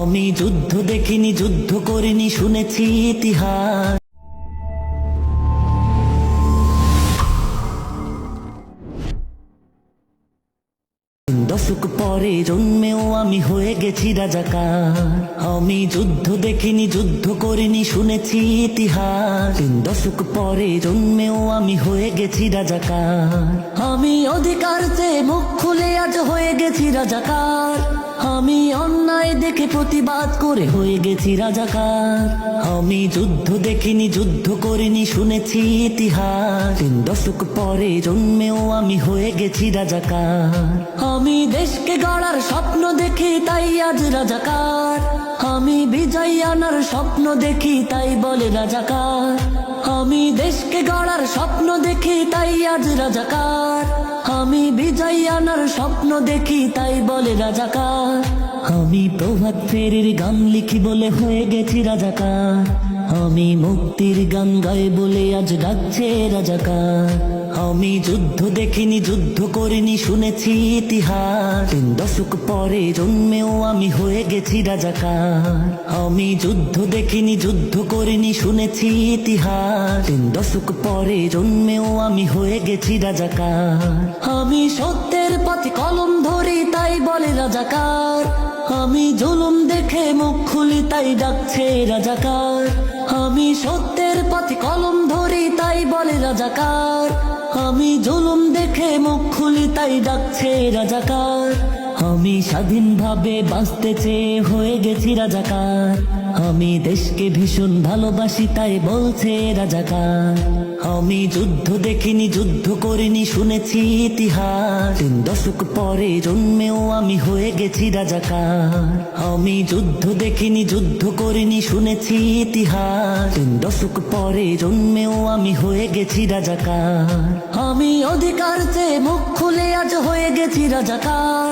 আমি যুদ্ধ দেখিনি, যুদ্ধ করিনি, শুনেছি ইতিহাস। দশক পরে জন্মেও আমি হয়ে গেছি রাজাকার। আমি যুদ্ধ দেখিনি, যুদ্ধ করিনি, শুনেছি ইতিহাস। 3 দশক পরে জন্মেও আমি হয়ে গেছি রাজাকার। আমি অধিকার চেয়ে মুখ খুলে আজ হয়ে গেছি রাজাকার। আমি অন্যায় দেখে প্রতিবাদ করে হয়ে গেছি রাজাকার। আমি যুদ্ধ দেখিনি, যুদ্ধ করিনি, শুনেছি ইতিহাস। 3 দশক পরে জন্মেও আমি হয়ে গেছি রাজাকার। আমি দেশকে গড়ার স্বপ্ন দেখি, তাই আজ রাজাকার। আমি বিজয় আনার স্বপ্ন দেখি, তাই বলে রাজাকার। আমি দেশকে গড়ার স্বপ্ন দেখি, তাই আজ রাজাকার। আমি বিজয় আনার স্বপ্ন দেখি, তাই বলে রাজাকার। আমি প্রভাত ফেরির গান লিখি বলে হয়ে গেছি রাজাকার। আমি মুক্তির গান গাই বলে আজ ডাকছে রাজাকার। আমি যুদ্ধ দেখিনি, যুদ্ধ করিনি, শুনেছি ইতিহাস। 3 দশক পরে জন্মেও আমি হয়ে গেছি রাজাকার। আমি যুদ্ধ দেখিনি, যুদ্ধ করিনি, শুনেছি ইতিহাস। 3 দশক পরে জন্মেও আমি হয়ে গেছি রাজাকার। আমি সত্যের পথে কলম ধরি, তাই বলে রাজাকার। আমি জুলুম দেখে মুখ খুলি, তাই ডাকছে রাজাকার। আমি সত্যের পথে কলম ধরি, তাই বলে রাজাকার। আমি জুলুম দেখে মুখ খুলি, তাই ডাকছে রাজাকার। আমি স্বাধীনভাবে বাঁচতে চেয়ে হয়ে গেছি রাজাকার। আমি দেশকে ভীষণ ভালোবাসি, তাই বলছে রাজাকার। আমি যুদ্ধ দেখিনি, যুদ্ধ করিনি, শুনেছি ইতিহাস। 3 দশক পরে জন্মেও আমি হয়ে গেছি রাজাকার। আমি যুদ্ধ দেখিনি, যুদ্ধ করিনি, শুনেছি ইতিহাস। 3 দশক পরে জন্মেও আমি হয়ে গেছি রাজাকার। আমি অধিকার চেয়ে মুখ খুলে আজ হয়ে গেছি রাজাকার।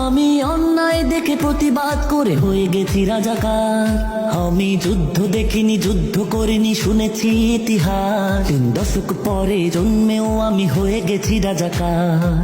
আমি অন্যায় দেখে প্রতিবাদ করে হয়ে গেছি রাজাকার। আমি যুদ্ধ দেখিনি, যুদ্ধ করিনি, শুনেছি ইতিহাস। 3 দশক পরে জন্মেও আমি হয়ে গেছি রাজাকার।